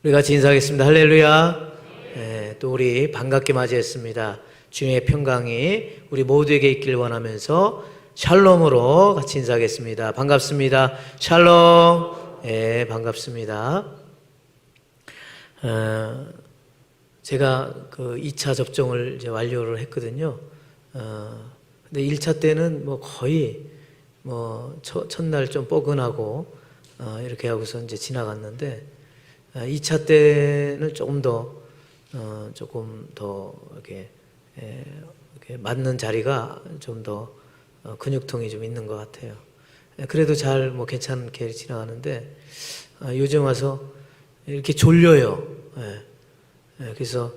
우리 같이 인사하겠습니다. 할렐루야. 또 우리 반갑게 맞이했습니다. 주님의 평강이 우리 모두에게 있길 원하면서 샬롬으로 같이 인사하겠습니다. 반갑습니다. 샬롬. 반갑습니다. 제가 그 2차 접종을 이제 완료를 했거든요. 근데 1차 때는 뭐 거의 첫날 좀 뻐근하고 이렇게 하고서 이제 지나갔는데 2차 때는 조금 더 이렇게 맞는 자리가 좀 더 근육통이 좀 있는 것 같아요. 그래도 잘 괜찮게 지나가는데 요즘 와서 이렇게 졸려요. 그래서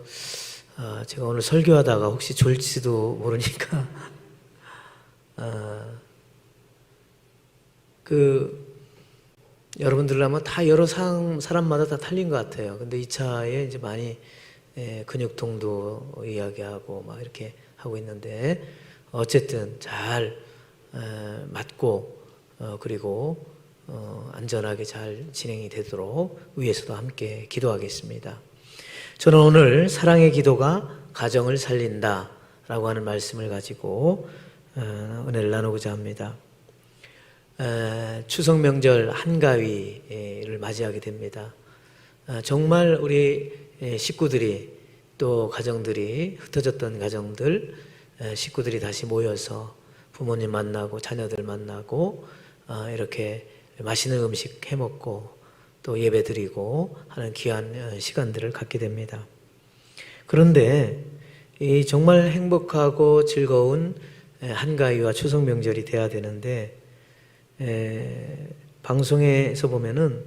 제가 오늘 설교하다가 혹시 졸지도 모르니까 여러분들 아마 다 여러 사람마다 다 틀린 것 같아요. 근데 2차에 이제 많이 근육통도 이야기하고 막 이렇게 하고 있는데 어쨌든 잘 맞고 그리고 안전하게 잘 진행이 되도록 위에서도 함께 기도하겠습니다. 저는 오늘 사랑의 기도가 가정을 살린다 라고 하는 말씀을 가지고 은혜를 나누고자 합니다. 추석 명절 한가위를 맞이하게 됩니다. 정말 우리 식구들이 또 가정들이 흩어졌던 가정들 식구들이 다시 모여서 부모님 만나고 자녀들 만나고 이렇게 맛있는 음식 해먹고 또 예배 드리고 하는 귀한 시간들을 갖게 됩니다. 그런데 이 정말 행복하고 즐거운 한가위와 추석 명절이 돼야 되는데 방송에서 보면은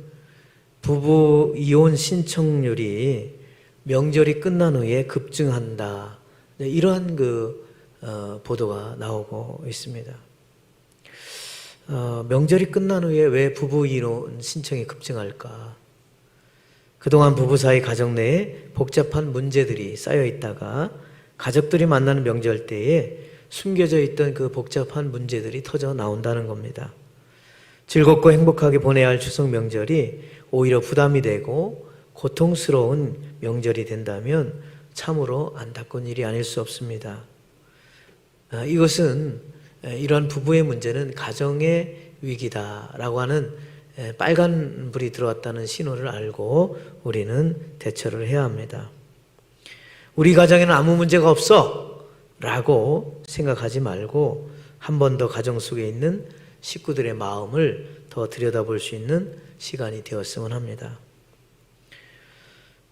부부 이혼 신청률이 명절이 끝난 후에 급증한다. 이러한 보도가 나오고 있습니다. 명절이 끝난 후에 왜 부부 이혼 신청이 급증할까? 그동안 부부 사이 가정 내에 복잡한 문제들이 쌓여 있다가 가족들이 만나는 명절 때에 숨겨져 있던 그 복잡한 문제들이 터져 나온다는 겁니다. 즐겁고 행복하게 보내야 할 추석 명절이 오히려 부담이 되고 고통스러운 명절이 된다면 참으로 안타까운 일이 아닐 수 없습니다. 이것은 이러한 부부의 문제는 가정의 위기다라고 하는 빨간불이 들어왔다는 신호를 알고 우리는 대처를 해야 합니다. 우리 가정에는 아무 문제가 없어 라고 생각하지 말고 한 번 더 가정 속에 있는 식구들의 마음을 더 들여다볼 수 있는 시간이 되었으면 합니다.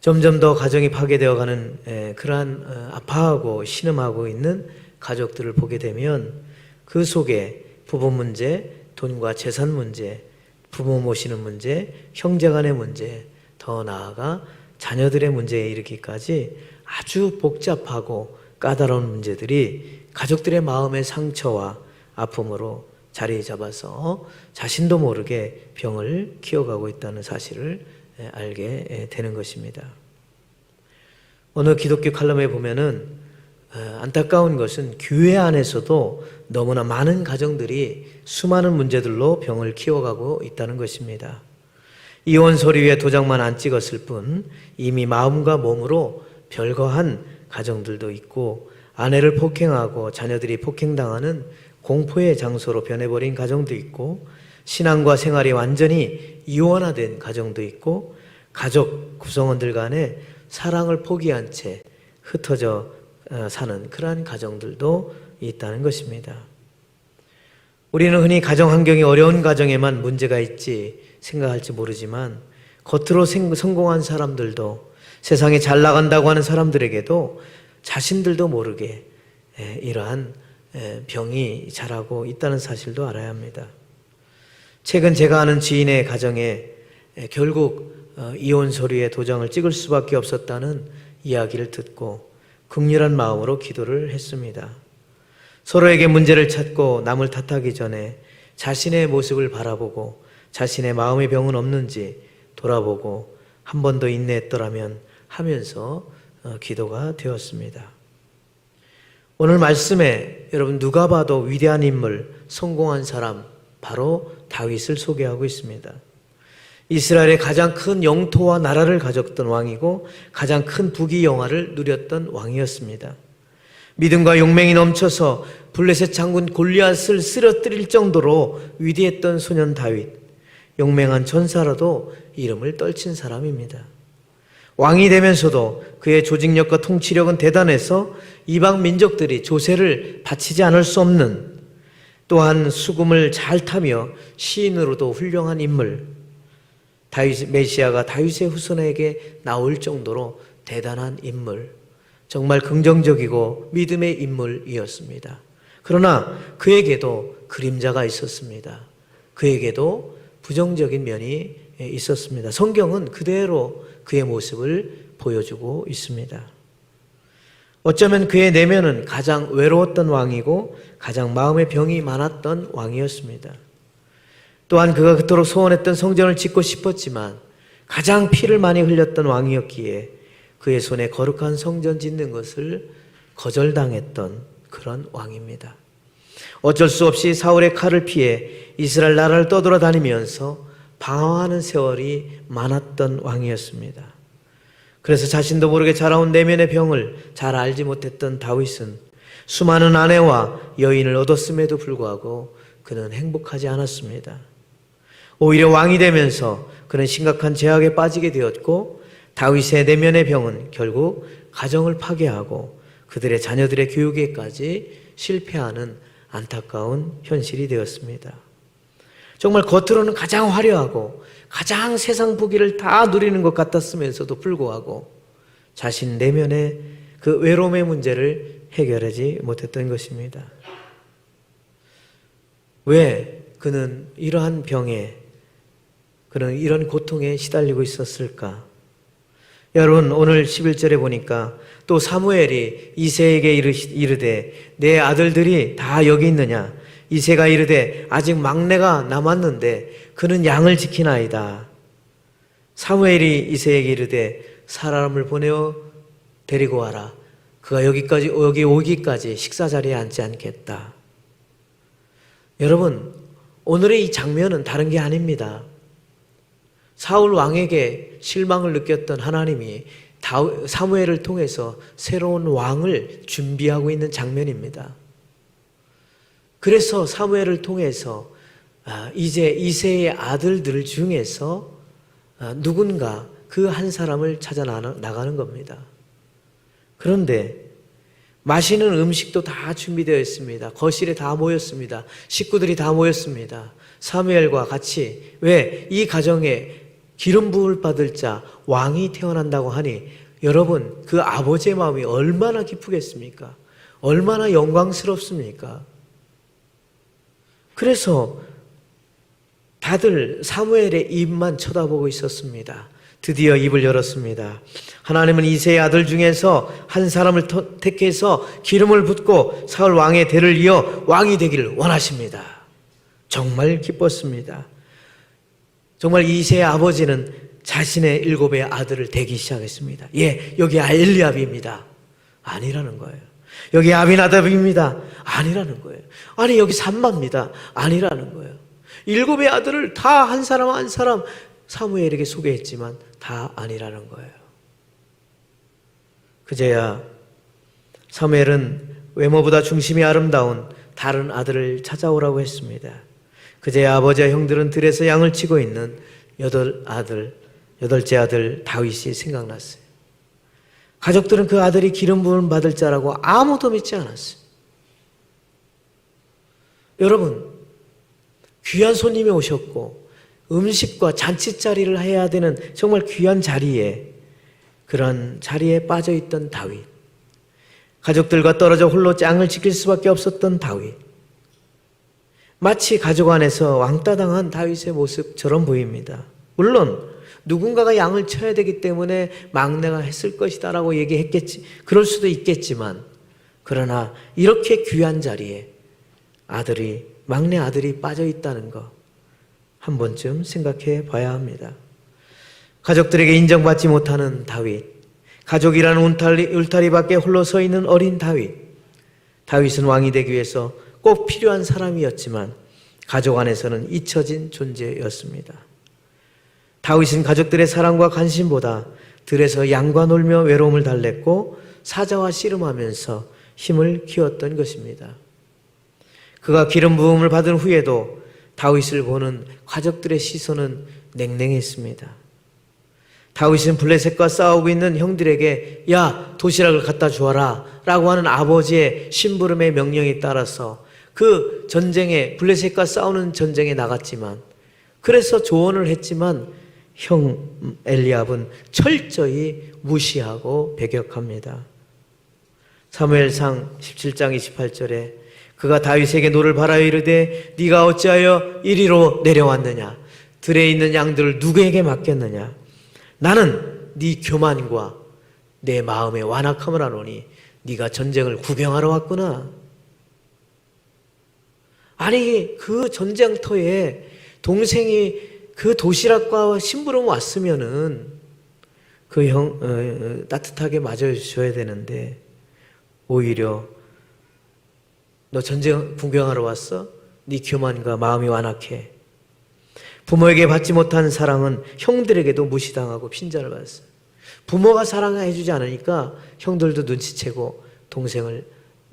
점점 더 가정이 파괴되어가는 그러한 아파하고 신음하고 있는 가족들을 보게 되면 그 속에 부부 문제, 돈과 재산 문제, 부모 모시는 문제, 형제간의 문제, 더 나아가 자녀들의 문제에 이르기까지 아주 복잡하고 까다로운 문제들이 가족들의 마음의 상처와 아픔으로 자리 잡아서 자신도 모르게 병을 키워가고 있다는 사실을 알게 되는 것입니다. 어느 기독교 칼럼에 보면은 안타까운 것은 교회 안에서도 너무나 많은 가정들이 수많은 문제들로 병을 키워가고 있다는 것입니다. 이혼 서류에 도장만 안 찍었을 뿐 이미 마음과 몸으로 별거한 가정들도 있고 아내를 폭행하고 자녀들이 폭행당하는 공포의 장소로 변해버린 가정도 있고 신앙과 생활이 완전히 이원화된 가정도 있고 가족 구성원들 간에 사랑을 포기한 채 흩어져 사는 그러한 가정들도 있다는 것입니다. 우리는 흔히 가정 환경이 어려운 가정에만 문제가 있지 생각할지 모르지만 겉으로 성공한 사람들도 세상에 잘 나간다고 하는 사람들에게도 자신들도 모르게 이러한 병이 자라고 있다는 사실도 알아야 합니다. 최근 제가 아는 지인의 가정에 결국 이혼 서류에 도장을 찍을 수밖에 없었다는 이야기를 듣고 극렬한 마음으로 기도를 했습니다. 서로에게 문제를 찾고 남을 탓하기 전에 자신의 모습을 바라보고 자신의 마음의 병은 없는지 돌아보고 한 번 더 인내했더라면 하면서 기도가 되었습니다. 오늘 말씀에 여러분 누가 봐도 위대한 인물, 성공한 사람 바로 다윗을 소개하고 있습니다. 이스라엘의 가장 큰 영토와 나라를 가졌던 왕이고 가장 큰 부귀 영화를 누렸던 왕이었습니다. 믿음과 용맹이 넘쳐서 블레셋 장군 골리앗을 쓰러뜨릴 정도로 위대했던 소년 다윗, 용맹한 전사라도 이름을 떨친 사람입니다. 왕이 되면서도 그의 조직력과 통치력은 대단해서 이방 민족들이 조세를 바치지 않을 수 없는, 또한 수금을 잘 타며 시인으로도 훌륭한 인물, 메시아가 다윗의 후손에게 나올 정도로 대단한 인물, 정말 긍정적이고 믿음의 인물이었습니다. 그러나 그에게도 그림자가 있었습니다. 그에게도 부정적인 면이 있었습니다. 성경은 그대로 그의 모습을 보여주고 있습니다. 어쩌면 그의 내면은 가장 외로웠던 왕이고 가장 마음의 병이 많았던 왕이었습니다. 또한 그가 그토록 소원했던 성전을 짓고 싶었지만 가장 피를 많이 흘렸던 왕이었기에 그의 손에 거룩한 성전 짓는 것을 거절당했던 그런 왕입니다. 어쩔 수 없이 사울의 칼을 피해 이스라엘 나라를 떠돌아다니면서 방황하는 세월이 많았던 왕이었습니다. 그래서 자신도 모르게 자라온 내면의 병을 잘 알지 못했던 다윗은 수많은 아내와 여인을 얻었음에도 불구하고 그는 행복하지 않았습니다. 오히려 왕이 되면서 그는 심각한 죄악에 빠지게 되었고 다윗의 내면의 병은 결국 가정을 파괴하고 그들의 자녀들의 교육에까지 실패하는 안타까운 현실이 되었습니다. 정말 겉으로는 가장 화려하고 가장 세상 부귀를 다 누리는 것 같았으면서도 불구하고 자신 내면의 그 외로움의 문제를 해결하지 못했던 것입니다. 왜 그는 이러한 병에, 그는 이런 고통에 시달리고 있었을까? 여러분, 오늘 11절에 보니까 또 사무엘이 이새에게 이르되 내 아들들이 다 여기 있느냐? 이새가 이르되 아직 막내가 남았는데 그는 양을 지키나이다. 사무엘이 이새에게 이르되 사람을 보내어 데리고 와라. 그가 여기 오기까지 식사 자리에 앉지 않겠다. 여러분, 오늘의 이 장면은 다른 게 아닙니다. 사울 왕에게 실망을 느꼈던 하나님이 사무엘을 통해서 새로운 왕을 준비하고 있는 장면입니다. 그래서 사무엘을 통해서 이제 이새의 아들들 중에서 누군가 그 한 사람을 찾아 나가는 겁니다. 그런데 마시는 음식도 다 준비되어 있습니다. 거실에 다 모였습니다. 식구들이 다 모였습니다. 사무엘과 같이, 왜? 이 가정에 기름 부을 받을 자 왕이 태어난다고 하니 여러분, 그 아버지의 마음이 얼마나 기쁘겠습니까? 얼마나 영광스럽습니까? 그래서 다들 사무엘의 입만 쳐다보고 있었습니다. 드디어 입을 열었습니다. 하나님은 이새의 아들 중에서 한 사람을 택해서 기름을 붓고 사울 왕의 대를 이어 왕이 되기를 원하십니다. 정말 기뻤습니다. 정말 이새의 아버지는 자신의 7의 아들을 대기 시작했습니다. 예, 여기 엘리압입니다. 아니라는 거예요. 여기 아비나답입니다. 아니라는 거예요. 아니, 여기 삼마입니다. 아니라는 거예요. 7의 아들을 다 한 사람 한 사람 사무엘에게 소개했지만 다 아니라는 거예요. 그제야 사무엘은 외모보다 중심이 아름다운 다른 아들을 찾아오라고 했습니다. 그제야 아버지와 형들은 들에서 양을 치고 있는 8째 아들 다윗이 생각났어요. 가족들은 그 아들이 기름 부음 받을 자라고 아무도 믿지 않았어요. 여러분, 귀한 손님이 오셨고 음식과 잔치자리를 해야 되는 정말 귀한 자리에, 그런 자리에 빠져있던 다윗, 가족들과 떨어져 홀로 짱을 지킬 수밖에 없었던 다윗, 마치 가족 안에서 왕따당한 다윗의 모습처럼 보입니다. 물론 누군가가 양을 쳐야 되기 때문에 막내가 했을 것이다라고 얘기했겠지, 그럴 수도 있겠지만, 그러나 이렇게 귀한 자리에 막내 아들이 빠져 있다는 것 한 번쯤 생각해 봐야 합니다. 가족들에게 인정받지 못하는 다윗, 가족이라는 울타리 밖에 홀로 서 있는 어린 다윗. 다윗은 왕이 되기 위해서 꼭 필요한 사람이었지만 가족 안에서는 잊혀진 존재였습니다. 다윗은 가족들의 사랑과 관심보다 들에서 양과 놀며 외로움을 달랬고 사자와 씨름하면서 힘을 키웠던 것입니다. 그가 기름 부음을 받은 후에도 다윗을 보는 가족들의 시선은 냉랭했습니다. 다윗은 블레셋과 싸우고 있는 형들에게 야, 도시락을 갖다 주어라 라고 하는 아버지의 심부름의 명령에 따라서 그 전쟁에, 블레셋과 싸우는 전쟁에 나갔지만, 그래서 조언을 했지만 형 엘리압은 철저히 무시하고 배격합니다. 사무엘상 17장 28절에 그가 다윗에게 노를 바라여 이르되 네가 어찌하여 이리로 내려왔느냐? 들에 있는 양들을 누구에게 맡겼느냐? 나는 네 교만과 내 마음의 완악함을 아노니 네가 전쟁을 구경하러 왔구나. 아니, 그 전쟁터에 동생이 그 도시락과 심부름 왔으면은 그 형 따뜻하게 맞아주셔야 되는데 오히려 너 전쟁 구경하러 왔어? 네 교만과 마음이 완악해. 부모에게 받지 못한 사랑은 형들에게도 무시당하고 핀잔을 받았어요. 부모가 사랑을 해주지 않으니까 형들도 눈치채고 동생을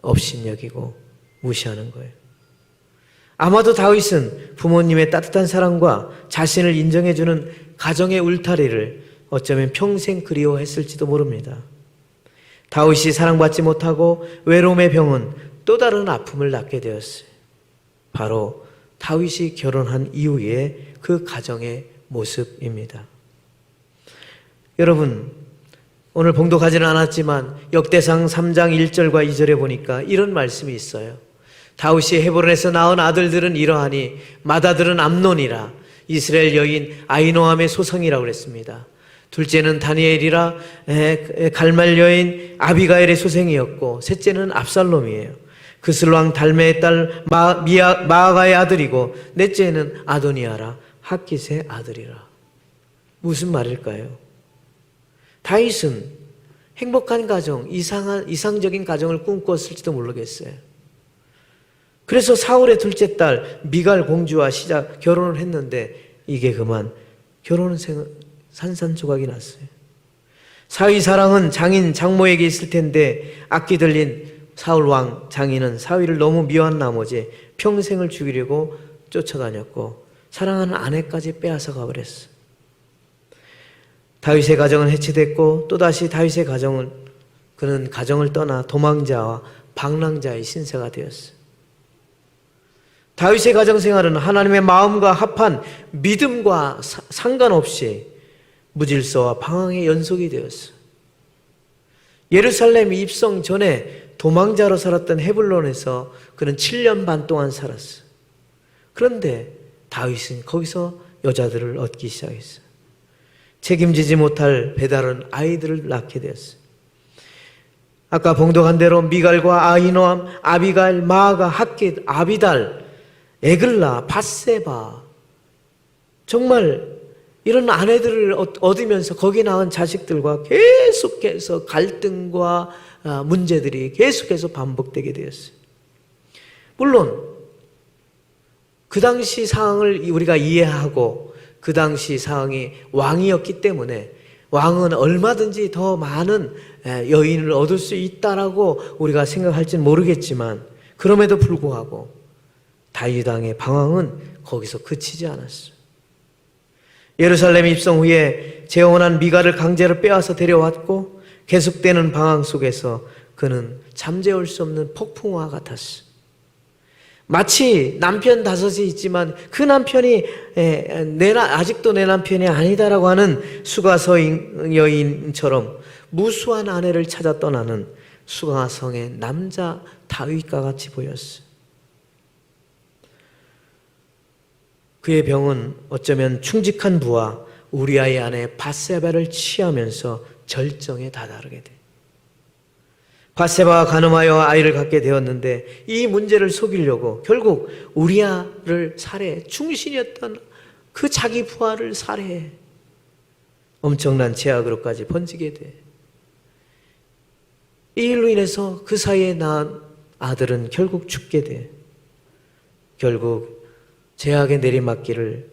업신여기고 무시하는 거예요. 아마도 다윗은 부모님의 따뜻한 사랑과 자신을 인정해주는 가정의 울타리를 어쩌면 평생 그리워했을지도 모릅니다. 다윗이 사랑받지 못하고 외로움의 병은 또 다른 아픔을 낳게 되었어요. 바로 다윗이 결혼한 이후의 그 가정의 모습입니다. 여러분, 오늘 봉독하지는 않았지만 역대상 3장 1절과 2절에 보니까 이런 말씀이 있어요. 다윗이 헤브론에서 낳은 아들들은 이러하니 맏아들은 암논이라 이스라엘 여인 아히노함의 소성이라고 그랬습니다. 둘째는 다니엘이라 갈말 여인 아비가일의 소생이었고 셋째는 압살롬이에요. 그슬왕 달메의 딸 마아가의 아들이고 넷째는 아도니아라 핫깃의 아들이라. 무슨 말일까요? 다윗은 행복한 가정, 이상적인 가정을 꿈꿨을지도 모르겠어요. 그래서 사울의 둘째 딸 미갈 공주와 결혼을 했는데 이게 그만 결혼은 산산조각이 났어요. 사위 사랑은 장인 장모에게 있을 텐데 악기 들린 사울왕 장인은 사위를 너무 미워한 나머지 평생을 죽이려고 쫓아다녔고 사랑하는 아내까지 빼앗아 가버렸어요. 다윗의 가정은 해체됐고 또다시 다윗의 그는 가정을 떠나 도망자와 방랑자의 신세가 되었어요. 다윗의 가정생활은 하나님의 마음과 합한 믿음과 상관없이 무질서와 방황의 연속이 되었어요. 예루살렘 입성 전에 도망자로 살았던 헤블론에서 그는 7년 반 동안 살았어요. 그런데 다윗은 거기서 여자들을 얻기 시작했어요. 책임지지 못할 배다른 아이들을 낳게 되었어요. 아까 봉독한 대로 미갈과 아히노함, 아비가일, 마아가, 핫깃, 아비달, 에글라, 밧세바, 정말 이런 아내들을 얻으면서 거기 낳은 자식들과 계속해서 갈등과 문제들이 계속해서 반복되게 되었어요. 물론 그 당시 상황을 우리가 이해하고 그 당시 상황이 왕이었기 때문에 왕은 얼마든지 더 많은 여인을 얻을 수 있다라고 우리가 생각할지는 모르겠지만 그럼에도 불구하고 다윗 왕의 방황은 거기서 그치지 않았어요. 예루살렘 입성 후에 재혼한 미갈을 강제로 빼앗아 데려왔고 계속되는 방황 속에서 그는 잠재울 수 없는 폭풍우와 같았어요. 마치 남편 5이 있지만 그 남편이 아직도 내 남편이 아니다라고 하는 수가서 여인처럼 무수한 아내를 찾아 떠나는 수가성의 남자 다윗과 같이 보였어요. 그의 병은 어쩌면 충직한 부하 우리아의 아내 밧세바를 취하면서 절정에 다다르게 돼. 밧세바가 간음하여 아이를 갖게 되었는데 이 문제를 속이려고 결국 우리아를 살해, 충신이었던 그 자기 부하를 살해해. 엄청난 제약으로까지 번지게 돼. 이 일로 인해서 그 사이에 낳은 아들은 결국 죽게 돼. 결국 제약의 내리막길을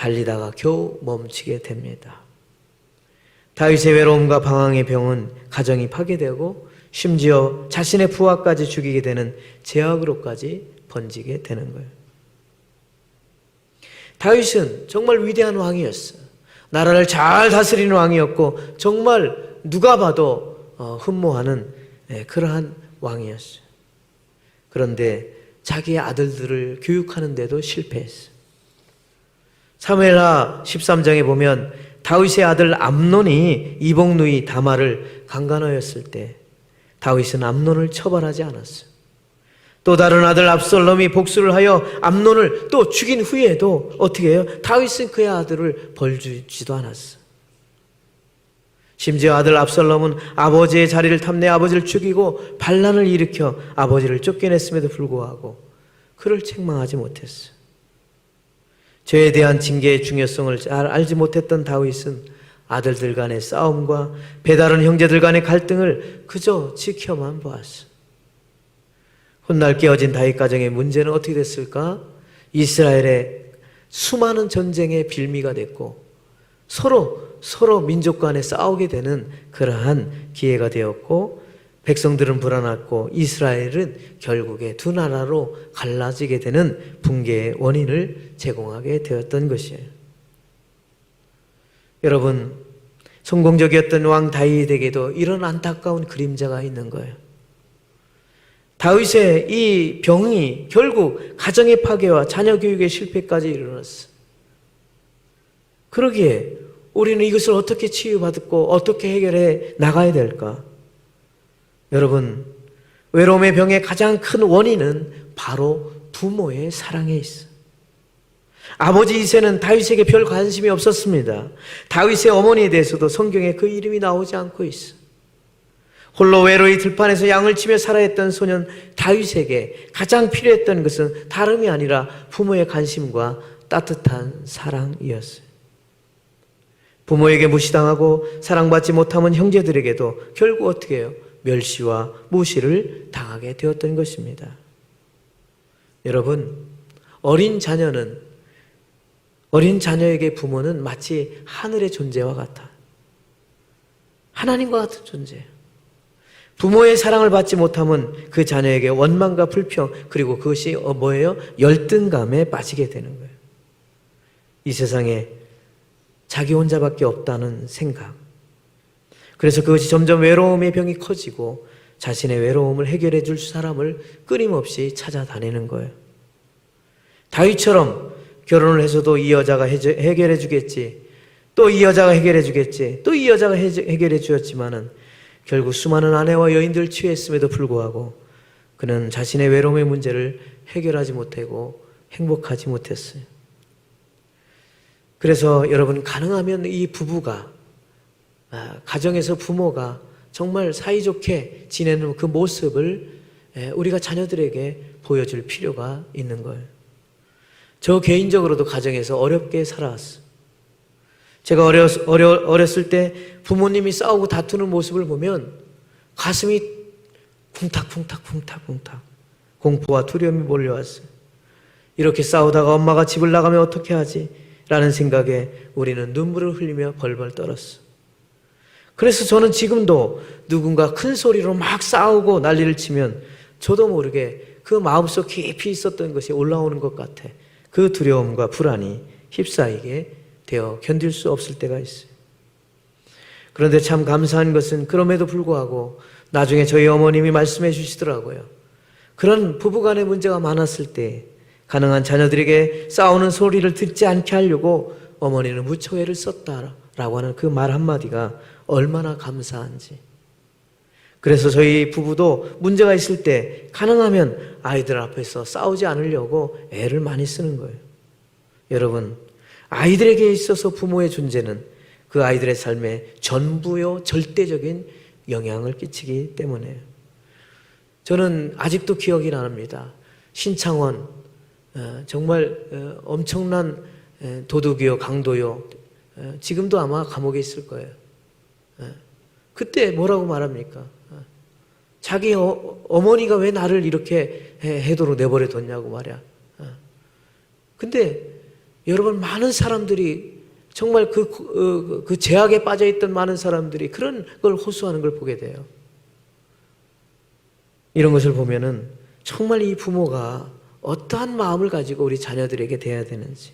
달리다가 겨우 멈추게 됩니다. 다윗의 외로움과 방황의 병은 가정이 파괴되고 심지어 자신의 부하까지 죽이게 되는 제약으로까지 번지게 되는 거예요. 다윗은 정말 위대한 왕이었어요. 나라를 잘 다스리는 왕이었고 정말 누가 봐도 흠모하는 그러한 왕이었어요. 그런데 자기의 아들들을 교육하는데도 실패했어요. 사무엘하 13장에 보면 다윗의 아들 암논이 이복누이 다말을 강간하였을 때 다윗은 암논을 처벌하지 않았어요. 또 다른 아들 압살롬이 복수를 하여 암논을 또 죽인 후에도 어떻게 해요? 다윗은 그의 아들을 벌주지도 않았어요. 심지어 아들 압살롬은 아버지의 자리를 탐내 아버지를 죽이고 반란을 일으켜 아버지를 쫓겨냈음에도 불구하고 그를 책망하지 못했어요. 죄에 대한 징계의 중요성을 잘 알지 못했던 다윗은 아들들 간의 싸움과 배다른 형제들 간의 갈등을 그저 지켜만 보았어요. 훗날 깨어진 다윗 가정의 문제는 어떻게 됐을까? 이스라엘의 수많은 전쟁의 빌미가 됐고 서로 민족 간에 싸우게 되는 그러한 기회가 되었고 백성들은 불안했고 이스라엘은 결국에 두 나라로 갈라지게 되는 붕괴의 원인을 제공하게 되었던 것이에요. 여러분, 성공적이었던 왕 다윗에게도 이런 안타까운 그림자가 있는 거예요. 다윗의 이 병이 결국 가정의 파괴와 자녀 교육의 실패까지 이르렀어. 그러기에 우리는 이것을 어떻게 치유받고 어떻게 해결해 나가야 될까? 여러분, 외로움의 병의 가장 큰 원인은 바로 부모의 사랑에 있어. 아버지 이새는 다윗에게 별 관심이 없었습니다. 다윗의 어머니에 대해서도 성경에 그 이름이 나오지 않고 있어. 홀로 외로이 들판에서 양을 치며 살아했던 소년 다윗에게 가장 필요했던 것은 다름이 아니라 부모의 관심과 따뜻한 사랑이었어요. 부모에게 무시당하고 사랑받지 못하면 형제들에게도 결국 어떻게 해요? 멸시와 무시를 당하게 되었던 것입니다. 여러분, 어린 자녀에게 부모는 마치 하늘의 존재와 같아. 하나님과 같은 존재예요. 부모의 사랑을 받지 못하면 그 자녀에게 원망과 불평, 그리고 그것이 뭐예요? 열등감에 빠지게 되는 거예요. 이 세상에 자기 혼자밖에 없다는 생각. 그래서 그것이 점점 외로움의 병이 커지고 자신의 외로움을 해결해 줄 사람을 끊임없이 찾아다니는 거예요. 다윗처럼 결혼을 해서도 이 여자가 해결해 주겠지, 또 이 여자가 해결해 주겠지, 또 이 여자가 해결해 주었지만은 결국 수많은 아내와 여인들을 취했음에도 불구하고 그는 자신의 외로움의 문제를 해결하지 못하고 행복하지 못했어요. 그래서 여러분, 가능하면 이 부부가, 가정에서 부모가 정말 사이좋게 지내는 그 모습을 우리가 자녀들에게 보여줄 필요가 있는 거예요. 저 개인적으로도 가정에서 어렵게 살아왔어요. 제가 어렸을 때 부모님이 싸우고 다투는 모습을 보면 가슴이 쿵탁쿵탁 공포와 두려움이 몰려왔어요. 이렇게 싸우다가 엄마가 집을 나가면 어떻게 하지? 라는 생각에 우리는 눈물을 흘리며 벌벌 떨었어. 그래서 저는 지금도 누군가 큰 소리로 막 싸우고 난리를 치면 저도 모르게 그 마음속 깊이 있었던 것이 올라오는 것 같아. 그 두려움과 불안이 휩싸이게 되어 견딜 수 없을 때가 있어요. 그런데 참 감사한 것은 그럼에도 불구하고 나중에 저희 어머님이 말씀해 주시더라고요. 그런 부부간의 문제가 많았을 때 가능한 자녀들에게 싸우는 소리를 듣지 않게 하려고 어머니는 무초회를 썼다라고 하는 그 말 한마디가 얼마나 감사한지. 그래서 저희 부부도 문제가 있을 때 가능하면 아이들 앞에서 싸우지 않으려고 애를 많이 쓰는 거예요. 여러분, 아이들에게 있어서 부모의 존재는 그 아이들의 삶에 전부요 절대적인 영향을 끼치기 때문에요. 저는 아직도 기억이 납니다. 신창원, 정말 엄청난 도둑이요, 강도요. 지금도 아마 감옥에 있을 거예요. 그때 뭐라고 말합니까? 자기 어머니가 왜 나를 이렇게 해도록 내버려 뒀냐고 말이야. 근데 여러분, 많은 사람들이 정말 그 죄악에 빠져있던 많은 사람들이 그런 걸 호소하는 걸 보게 돼요. 이런 것을 보면은 정말 이 부모가 어떠한 마음을 가지고 우리 자녀들에게 대해야 되는지,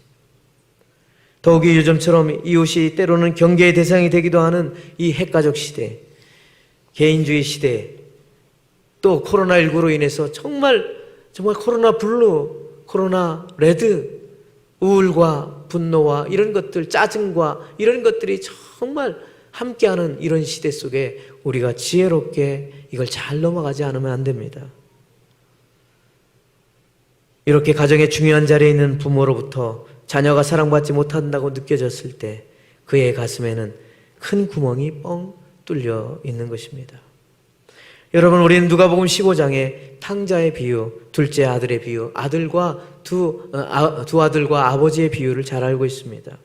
더욱이 요즘처럼 이웃이 때로는 경계의 대상이 되기도 하는 이 핵가족 시대, 개인주의 시대, 또 코로나19로 인해서 정말 코로나 블루, 코로나 레드, 우울과 분노와 이런 것들, 짜증과 이런 것들이 정말 함께하는 이런 시대 속에 우리가 지혜롭게 이걸 잘 넘어가지 않으면 안 됩니다. 이렇게 가정의 중요한 자리에 있는 부모로부터 자녀가 사랑받지 못한다고 느껴졌을 때 그의 가슴에는 큰 구멍이 뻥 뚫려 있는 것입니다. 여러분, 우리는 누가복음 15장에 탕자의 비유, 둘째 아들의 비유, 두 아들과 아버지의 비유를 잘 알고 있습니다.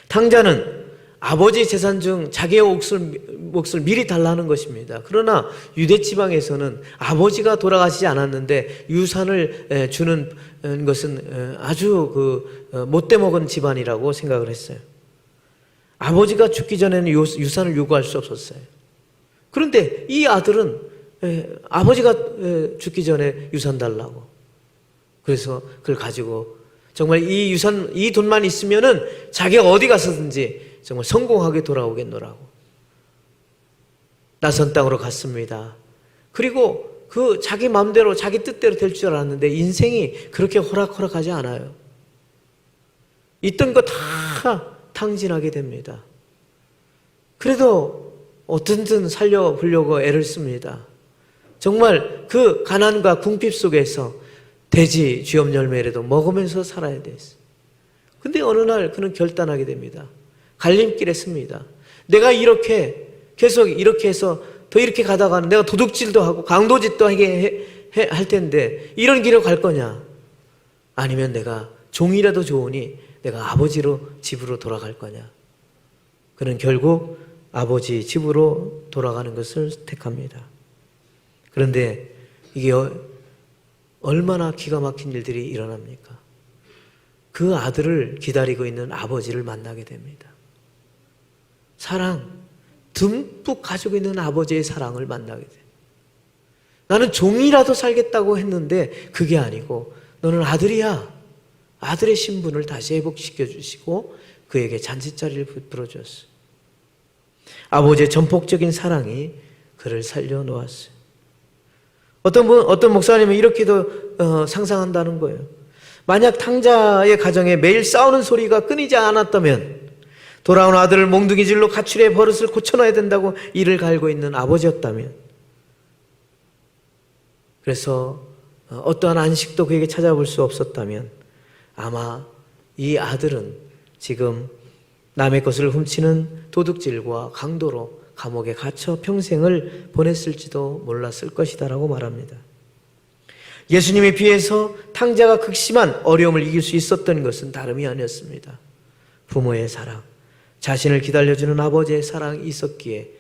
탕자는 아버지 재산 중 자기의 몫을 미리 달라는 것입니다. 그러나 유대 지방에서는 아버지가 돌아가시지 않았는데 유산을 주는 것은 아주 못돼 먹은 집안이라고 생각을 했어요. 아버지가 죽기 전에는 유산을 요구할 수 없었어요. 그런데 이 아들은 아버지가 죽기 전에 유산 달라고, 그래서 그걸 가지고 정말 이 돈만 있으면은 자기가 어디 가서든지 정말 성공하게 돌아오겠노라고 낯선 땅으로 갔습니다. 그리고 자기 마음대로 자기 뜻대로 될 줄 알았는데 인생이 그렇게 호락호락하지 않아요. 있던 거 다 탕진하게 됩니다. 그래도 어떻든 살려보려고 애를 씁니다. 정말 그 가난과 궁핍 속에서 돼지 쥐엄 열매라도 먹으면서 살아야 됐어요. 근데 어느 날 그는 결단하게 됩니다. 갈림길에 씁니다. 내가 이렇게 계속 이렇게 해서 더 이렇게 가다가는 내가 도둑질도 하고 강도짓도 하게 할 텐데 이런 길을 갈 거냐? 아니면 내가 종이라도 좋으니 내가 아버지로 집으로 돌아갈 거냐? 그는 결국 아버지 집으로 돌아가는 것을 택합니다. 그런데 이게 얼마나 기가 막힌 일들이 일어납니까? 그 아들을 기다리고 있는 아버지를 만나게 됩니다. 사랑, 듬뿍 가지고 있는 아버지의 사랑을 만나게 돼요. 나는 종이라도 살겠다고 했는데 그게 아니고 너는 아들이야. 아들의 신분을 다시 회복시켜 주시고 그에게 잔치자리를 베풀어 주었어요. 아버지의 전폭적인 사랑이 그를 살려놓았어요. 어떤 목사님은 이렇게도 상상한다는 거예요. 만약 탕자의 가정에 매일 싸우는 소리가 끊이지 않았다면 돌아온 아들을 몽둥이질로 가출의 버릇을 고쳐놔야 된다고 이를 갈고 있는 아버지였다면, 그래서 어떠한 안식도 그에게 찾아볼 수 없었다면 아마 이 아들은 지금 남의 것을 훔치는 도둑질과 강도로 감옥에 갇혀 평생을 보냈을지도 몰랐을 것이다라고 말합니다. 예수님에 비해서 탕자가 극심한 어려움을 이길 수 있었던 것은 다름이 아니었습니다. 부모의 사랑, 자신을 기다려주는 아버지의 사랑이 있었기에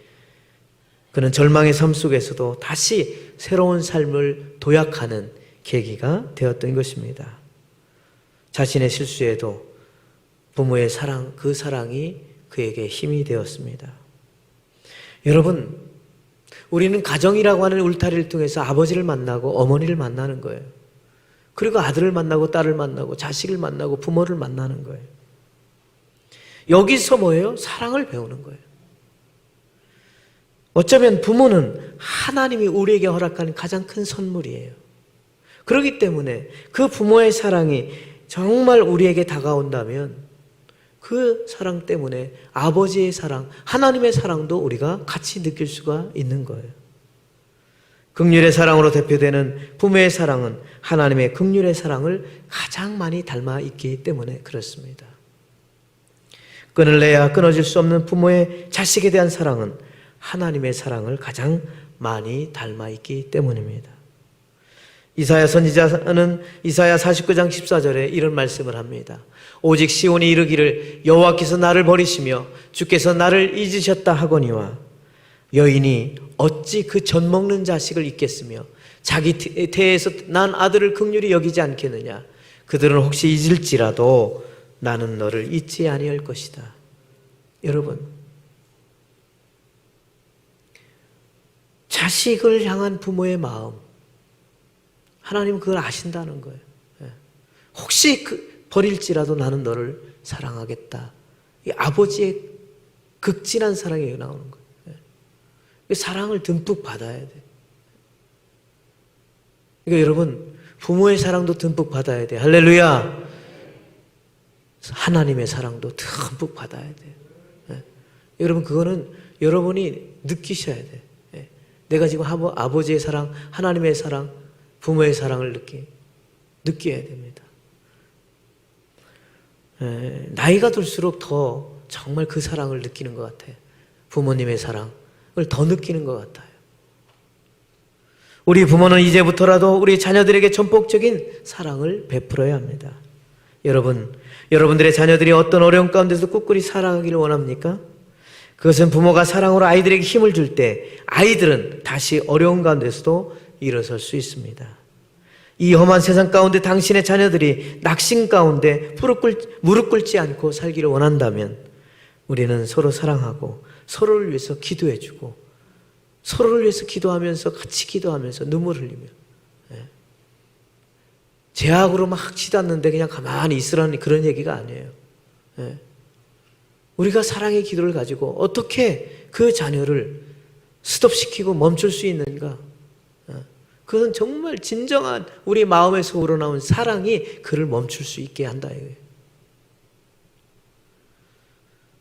그는 절망의 삶 속에서도 다시 새로운 삶을 도약하는 계기가 되었던 것입니다. 자신의 실수에도 부모의 사랑, 그 사랑이 그에게 힘이 되었습니다. 여러분, 우리는 가정이라고 하는 울타리를 통해서 아버지를 만나고 어머니를 만나는 거예요. 그리고 아들을 만나고 딸을 만나고 자식을 만나고 부모를 만나는 거예요. 여기서 뭐예요? 사랑을 배우는 거예요. 어쩌면 부모는 하나님이 우리에게 허락한 가장 큰 선물이에요. 그렇기 때문에 그 부모의 사랑이 정말 우리에게 다가온다면 그 사랑 때문에 아버지의 사랑, 하나님의 사랑도 우리가 같이 느낄 수가 있는 거예요. 긍휼의 사랑으로 대표되는 부모의 사랑은 하나님의 긍휼의 사랑을 가장 많이 닮아 있기 때문에 그렇습니다. 끊을래야 끊어질 수 없는 부모의 자식에 대한 사랑은 하나님의 사랑을 가장 많이 닮아 있기 때문입니다. 이사야 선지자는 이사야 49장 14절에 이런 말씀을 합니다. 오직 시온이 이르기를 여호와께서 나를 버리시며 주께서 나를 잊으셨다 하거니와 여인이 어찌 그 젖 먹는 자식을 잊겠으며 자기 태에서 난 아들을 긍휼히 여기지 않겠느냐. 그들은 혹시 잊을지라도 나는 너를 잊지 아니할 것이다. 여러분, 자식을 향한 부모의 마음, 하나님은 그걸 아신다는 거예요. 혹시 버릴지라도 나는 너를 사랑하겠다. 이 아버지의 극진한 사랑이 나오는 거예요. 사랑을 듬뿍 받아야 돼. 그러니까 여러분, 부모의 사랑도 듬뿍 받아야 돼. 할렐루야. 하나님의 사랑도 듬뿍 받아야 돼. 여러분, 그거는 여러분이 느끼셔야 돼. 내가 지금 아버지의 사랑, 하나님의 사랑, 부모의 사랑을 느껴야 됩니다. 나이가 들수록 더 정말 그 사랑을 느끼는 것 같아요. 부모님의 사랑을 더 느끼는 것 같아요. 우리 부모는 이제부터라도 우리 자녀들에게 전폭적인 사랑을 베풀어야 합니다. 여러분들의 자녀들이 어떤 어려움 가운데서 꿋꿋이 살아가기를 원합니까? 그것은 부모가 사랑으로 아이들에게 힘을 줄 때 아이들은 다시 어려운 가운데서도 일어설 수 있습니다. 이 험한 세상 가운데 당신의 자녀들이 낙심 가운데 무릎 꿇지 않고 살기를 원한다면 우리는 서로 사랑하고 서로를 위해서 기도해주고 서로를 위해서 기도하면서 같이 기도하면서 눈물 흘리며 제약으로 막 치닫는데 그냥 가만히 있으라는 그런 얘기가 아니에요. 우리가 사랑의 기도를 가지고 어떻게 그 자녀를 스톱시키고 멈출 수 있는가? 그것은 정말 진정한 우리 마음에서 우러나온 사랑이 그를 멈출 수 있게 한다 이거예요.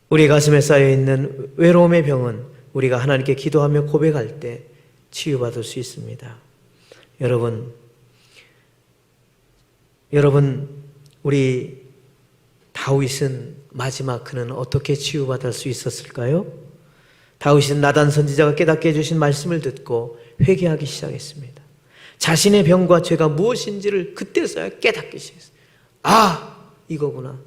우리 가슴에 쌓여있는 외로움의 병은 우리가 하나님께 기도하며 고백할 때 치유받을 수 있습니다. 여러분, 우리 다윗은 마지막 그는 어떻게 치유받을 수 있었을까요? 다윗은 나단 선지자가 깨닫게 해주신 말씀을 듣고 회개하기 시작했습니다. 자신의 병과 죄가 무엇인지를 그때서야 깨닫기 시작했어요. 아, 이거구나.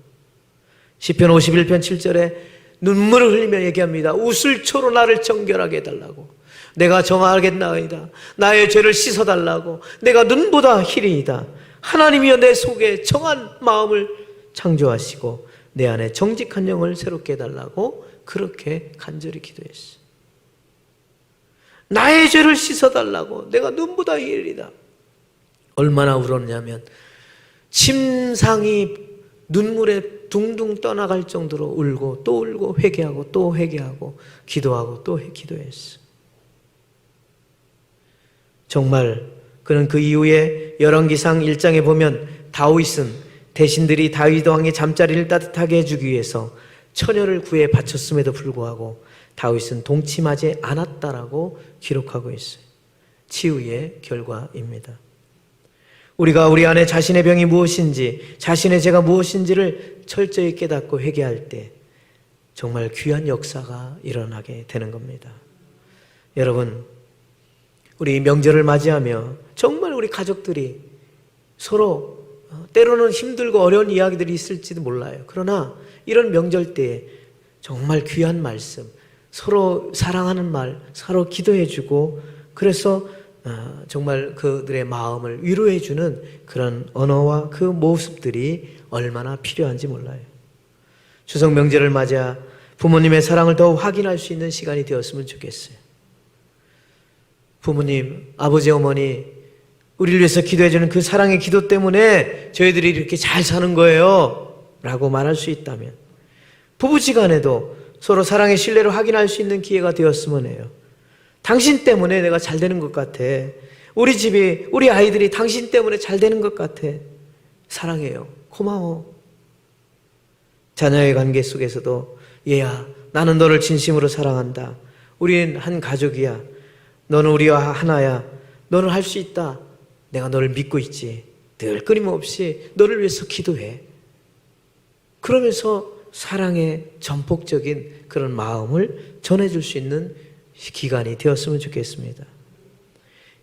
시편 51편 7절에 눈물을 흘리며 얘기합니다. 웃을초로 나를 정결하게 해달라고. 내가 정하겠나이다. 나의 죄를 씻어달라고. 내가 눈보다 희리이다. 하나님이여 내 속에 정한 마음을 창조하시고 내 안에 정직한 영을 새롭게 해달라고 그렇게 간절히 기도했어요. 나의 죄를 씻어달라고. 내가 눈보다 희리이다. 얼마나 울었냐면 침상이 눈물에 둥둥 떠나갈 정도로 울고 또 울고 회개하고 또 회개하고 기도하고 또 기도했어. 정말 그는 그 이후에 열왕기상 1장에 보면 다윗은 대신들이 다윗 왕의 잠자리를 따뜻하게 해주기 위해서 처녀를 구해 바쳤음에도 불구하고 다윗은 동침하지 않았다라고 기록하고 있어요. 치유의 결과입니다. 우리가 우리 안에 자신의 병이 무엇인지, 자신의 죄가 무엇인지를 철저히 깨닫고 회개할 때 정말 귀한 역사가 일어나게 되는 겁니다. 여러분, 우리 명절을 맞이하며 정말 우리 가족들이 서로 때로는 힘들고 어려운 이야기들이 있을지도 몰라요. 그러나 이런 명절 때에 정말 귀한 말씀, 서로 사랑하는 말, 서로 기도해주고 그래서 정말 그들의 마음을 위로해주는 그런 언어와 그 모습들이 얼마나 필요한지 몰라요. 추석 명절을 맞아 부모님의 사랑을 더 확인할 수 있는 시간이 되었으면 좋겠어요. 부모님, 아버지, 어머니, 우리를 위해서 기도해주는 그 사랑의 기도 때문에 저희들이 이렇게 잘 사는 거예요 라고 말할 수 있다면, 부부지간에도 서로 사랑의 신뢰를 확인할 수 있는 기회가 되었으면 해요. 당신 때문에 내가 잘 되는 것 같아. 우리 집이, 우리 아이들이 당신 때문에 잘 되는 것 같아. 사랑해요. 고마워. 자녀의 관계 속에서도 얘야, 나는 너를 진심으로 사랑한다. 우리는 한 가족이야. 너는 우리와 하나야. 너는 할 수 있다. 내가 너를 믿고 있지. 늘 끊임없이 너를 위해서 기도해. 그러면서 사랑의 전폭적인 그런 마음을 전해줄 수 있는 기간이 되었으면 좋겠습니다.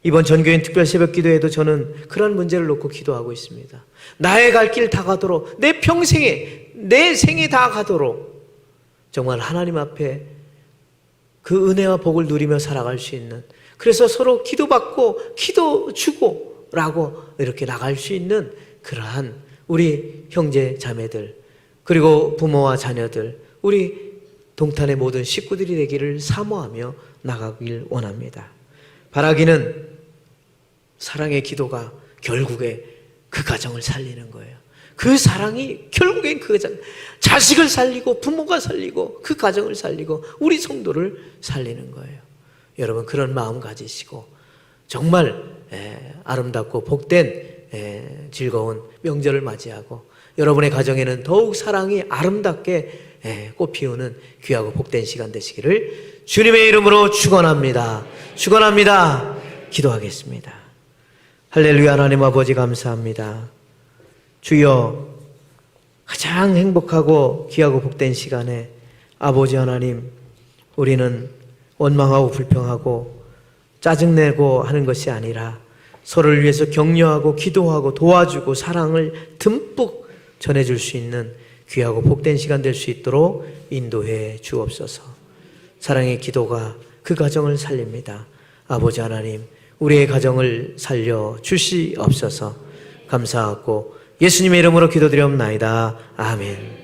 이번 전교인 특별 새벽 기도에도 저는 그런 문제를 놓고 기도하고 있습니다. 나의 갈 길 다 가도록, 내 평생에, 내 생에 다 가도록 정말 하나님 앞에 그 은혜와 복을 누리며 살아갈 수 있는, 그래서 서로 기도받고 기도 주고 라고 이렇게 나갈 수 있는 그러한 우리 형제 자매들, 그리고 부모와 자녀들, 우리 동탄의 모든 식구들이 되기를 사모하며 나가길 원합니다. 바라기는 사랑의 기도가 결국에 그 가정을 살리는 거예요. 그 사랑이 결국엔 그 자식을 살리고 부모가 살리고 그 가정을 살리고 우리 성도를 살리는 거예요. 여러분 그런 마음 가지시고 정말 아름답고 복된 즐거운 명절을 맞이하고 여러분의 가정에는 더욱 사랑이 아름답게 꽃피우는 귀하고 복된 시간 되시기를 주님의 이름으로 축원합니다. 축원합니다. 기도하겠습니다. 할렐루야. 하나님 아버지 감사합니다. 주여, 가장 행복하고 귀하고 복된 시간에 아버지 하나님, 우리는 원망하고 불평하고 짜증내고 하는 것이 아니라 서로를 위해서 격려하고 기도하고 도와주고 사랑을 듬뿍 전해줄 수 있는 귀하고 복된 시간 될 수 있도록 인도해 주옵소서. 사랑의 기도가 그 가정을 살립니다. 아버지 하나님, 우리의 가정을 살려 주시옵소서. 감사하고 예수님의 이름으로 기도드리옵나이다. 아멘.